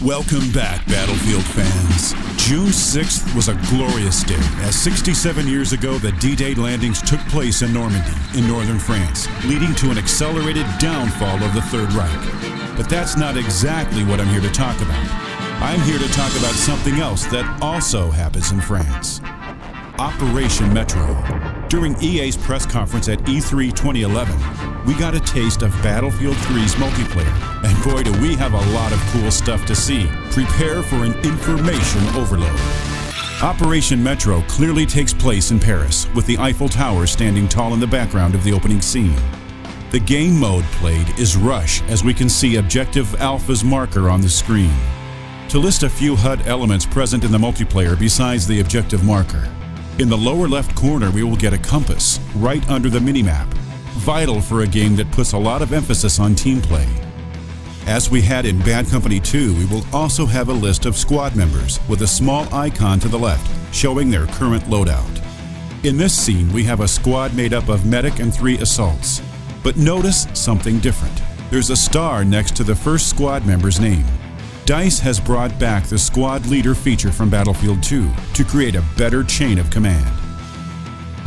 Welcome back, Battlefield fans. June 6th was a glorious day, as 67 years ago the D-Day landings took place in Normandy, in northern France, leading to an accelerated downfall of the Third Reich. But that's not exactly what I'm here to talk about. I'm here to talk about something else that also happens in France. Operation Metro. During EA's press conference at E3 2011, we got a taste of Battlefield 3's multiplayer, and boy do we have a lot of cool stuff to see. Prepare for an information overload. Operation Metro clearly takes place in Paris, with the Eiffel Tower standing tall in the background of the opening scene. The game mode played is Rush, as we can see Objective Alpha's marker on the screen. To list a few HUD elements present in the multiplayer besides the objective marker. In the lower left corner we will get a compass, right under the minimap, vital for a game that puts a lot of emphasis on team play. As we had in Bad Company 2, we will also have a list of squad members with a small icon to the left showing their current loadout. In this scene we have a squad made up of medic and 3 assaults. But notice something different. There's a star next to the first squad member's name. DICE has brought back the squad leader feature from Battlefield 2 to create a better chain of command.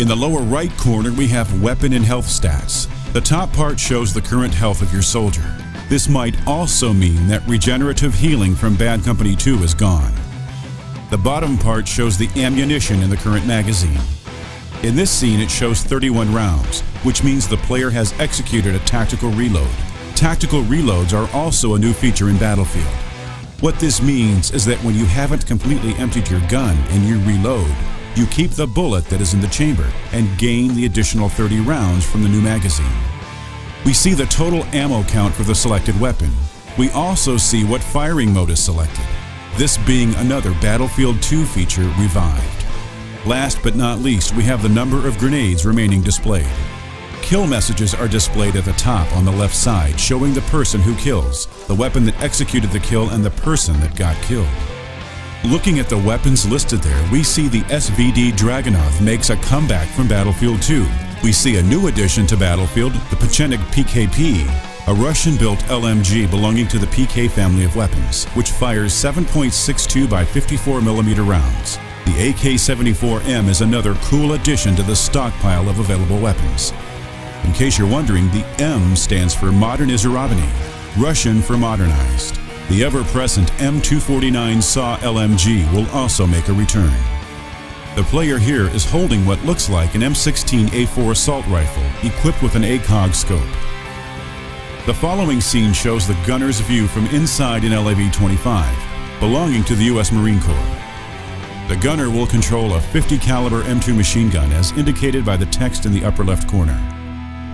In the lower right corner we have weapon and health stats. The top part shows the current health of your soldier. This might also mean that regenerative healing from Bad Company 2 is gone. The bottom part shows the ammunition in the current magazine. In this scene it shows 31 rounds, which means the player has executed a tactical reload. Tactical reloads are also a new feature in Battlefield. What this means is that when you haven't completely emptied your gun and you reload, you keep the bullet that is in the chamber and gain the additional 30 rounds from the new magazine. We see the total ammo count for the selected weapon. We also see what firing mode is selected, this being another Battlefield 2 feature revived. Last but not least, we have the number of grenades remaining displayed. Kill messages are displayed at the top on the left side, showing the person who kills, the weapon that executed the kill, and the person that got killed. Looking at the weapons listed there, we see the SVD Dragunov makes a comeback from Battlefield 2. We see a new addition to Battlefield, the Pachenik PKP, a Russian-built LMG belonging to the PK family of weapons, which fires 7.62 by 54mm rounds. The AK-74M is another cool addition to the stockpile of available weapons. In case you're wondering, the M stands for Modern Izurabany, Russian for modernized. The ever-present M249 SAW LMG will also make a return. The player here is holding what looks like an M16A4 assault rifle equipped with an ACOG scope. The following scene shows the gunner's view from inside an LAV-25, belonging to the U.S. Marine Corps. The gunner will control a 50 caliber M2 machine gun as indicated by the text in the upper left corner.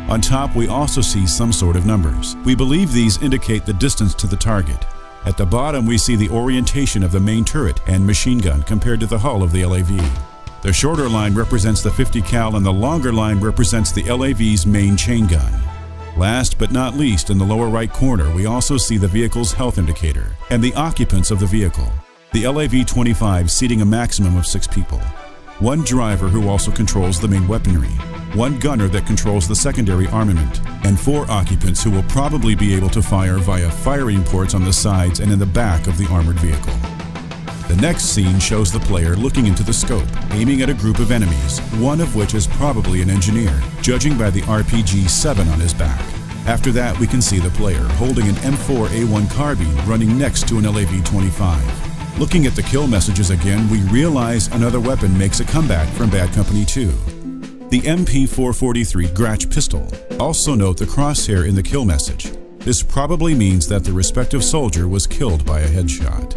On top we also see some sort of numbers. We believe these indicate the distance to the target. At the bottom we see the orientation of the main turret and machine gun compared to the hull of the LAV. The shorter line represents the 50 cal and the longer line represents the LAV's main chain gun. Last but not least, in the lower right corner we also see the vehicle's health indicator and the occupants of the vehicle. The LAV-25 seating a maximum of 6 people. 1 driver who also controls the main weaponry, 1 gunner that controls the secondary armament, and 4 occupants who will probably be able to fire via firing ports on the sides and in the back of the armored vehicle. The next scene shows the player looking into the scope, aiming at a group of enemies, one of which is probably an engineer, judging by the RPG-7 on his back. After that, we can see the player holding an M4A1 carbine running next to an LAV-25. Looking at the kill messages again, we realize another weapon makes a comeback from Bad Company 2. The MP443 Gratch pistol. Also note the crosshair in the kill message. This probably means that the respective soldier was killed by a headshot.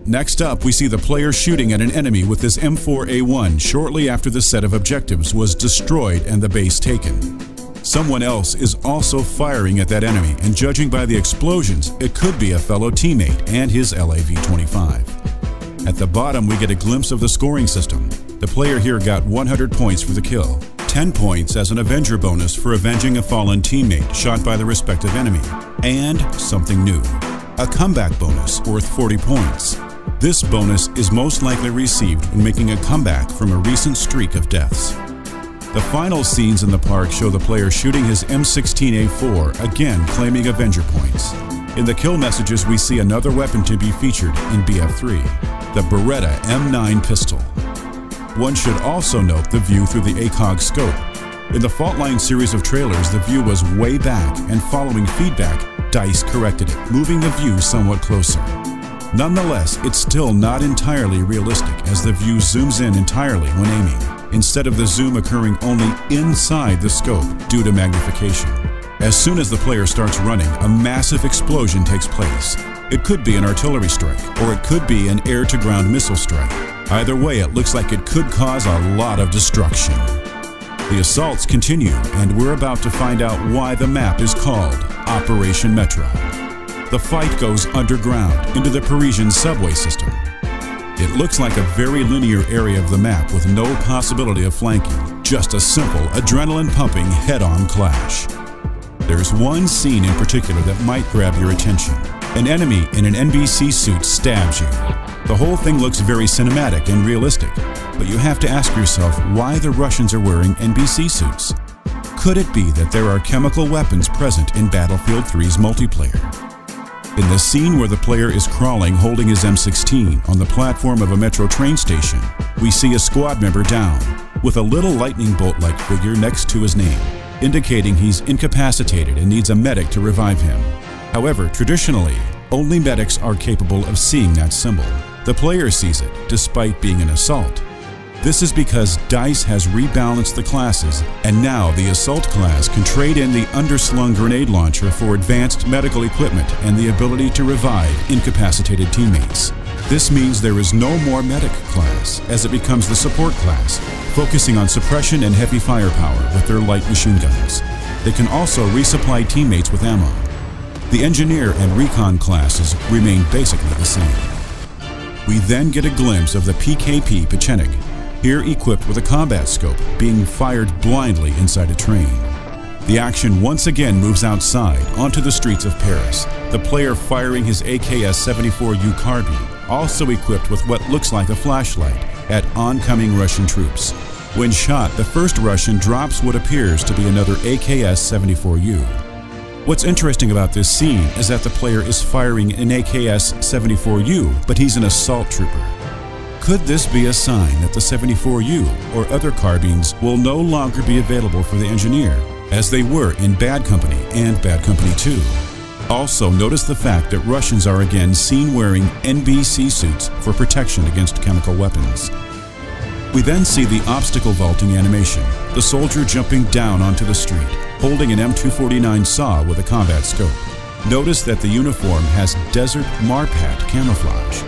Next up, we see the player shooting at an enemy with this M4A1 shortly after the set of objectives was destroyed and the base taken. Someone else is also firing at that enemy, and judging by the explosions, it could be a fellow teammate and his LAV-25. At the bottom, we get a glimpse of the scoring system. The player here got 100 points for the kill, 10 points as an Avenger bonus for avenging a fallen teammate shot by the respective enemy, and something new, a comeback bonus worth 40 points. This bonus is most likely received when making a comeback from a recent streak of deaths. The final scenes in the park show the player shooting his M16A4, again claiming Avenger points. In the kill messages, we see another weapon to be featured in BF3, the Beretta M9 pistol. One should also note the view through the ACOG scope. In the Fault Line series of trailers, the view was way back, and following feedback, DICE corrected it, moving the view somewhat closer. Nonetheless, it's still not entirely realistic as the view zooms in entirely when aiming, instead of the zoom occurring only inside the scope due to magnification. As soon as the player starts running, a massive explosion takes place. It could be an artillery strike, or it could be an air-to-ground missile strike. Either way, it looks like it could cause a lot of destruction. The assaults continue, and we're about to find out why the map is called Operation Metro. The fight goes underground into the Parisian subway system. It looks like a very linear area of the map with no possibility of flanking, just a simple adrenaline-pumping head-on clash. There's one scene in particular that might grab your attention. An enemy in an NBC suit stabs you. The whole thing looks very cinematic and realistic, but you have to ask yourself why the Russians are wearing NBC suits. Could it be that there are chemical weapons present in Battlefield 3's multiplayer? In the scene where the player is crawling holding his M16 on the platform of a metro train station, we see a squad member down, with a little lightning bolt-like figure next to his name, indicating he's incapacitated and needs a medic to revive him. However, traditionally, only medics are capable of seeing that symbol. The player sees it, despite being an assault. This is because DICE has rebalanced the classes, and now the Assault class can trade in the underslung grenade launcher for advanced medical equipment and the ability to revive incapacitated teammates. This means there is no more Medic class, as it becomes the Support class, focusing on suppression and heavy firepower with their light machine guns. They can also resupply teammates with ammo. The Engineer and Recon classes remain basically the same. We then get a glimpse of the PKP Pechenik, here equipped with a combat scope, being fired blindly inside a train. The action once again moves outside onto the streets of Paris, the player firing his AKS-74U carbine, also equipped with what looks like a flashlight, at oncoming Russian troops. When shot, the first Russian drops what appears to be another AKS-74U. What's interesting about this scene is that the player is firing an AKS-74U, but he's an assault trooper. Could this be a sign that the 74U or other carbines will no longer be available for the Engineer, as they were in Bad Company and Bad Company 2? Also, notice the fact that Russians are again seen wearing NBC suits for protection against chemical weapons. We then see the obstacle vaulting animation, the soldier jumping down onto the street, holding an M249 saw with a combat scope. Notice that the uniform has Desert Marpat camouflage.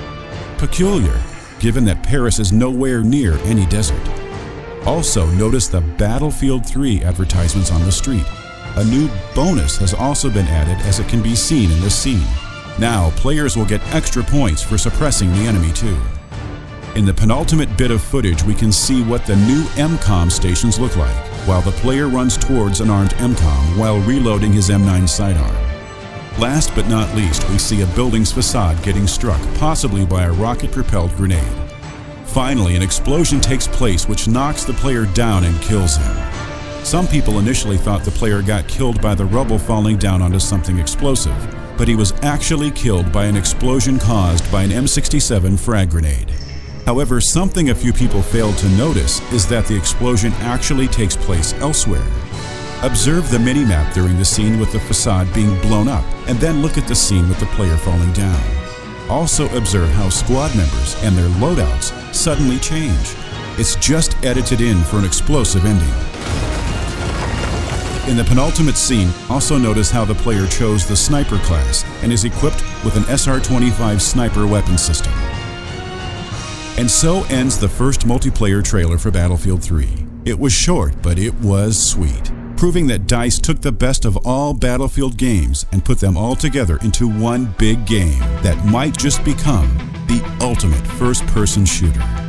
Peculiar, given that Paris is nowhere near any desert. Also, notice the Battlefield 3 advertisements on the street. A new bonus has also been added, as it can be seen in this scene. Now, players will get extra points for suppressing the enemy too. In the penultimate bit of footage, we can see what the new MCOM stations look like, while the player runs towards an armed MCOM while reloading his M9 sidearm. Last but not least, we see a building's facade getting struck, possibly by a rocket-propelled grenade. Finally, an explosion takes place which knocks the player down and kills him. Some people initially thought the player got killed by the rubble falling down onto something explosive, but he was actually killed by an explosion caused by an M67 frag grenade. However, something a few people failed to notice is that the explosion actually takes place elsewhere. Observe the minimap during the scene with the facade being blown up, and then look at the scene with the player falling down. Also observe how squad members and their loadouts suddenly change. It's just edited in for an explosive ending. In the penultimate scene, also notice how the player chose the Sniper class and is equipped with an SR-25 sniper weapon system. And so ends the first multiplayer trailer for Battlefield 3. It was short, but it was sweet, proving that DICE took the best of all Battlefield games and put them all together into one big game that might just become the ultimate first-person shooter.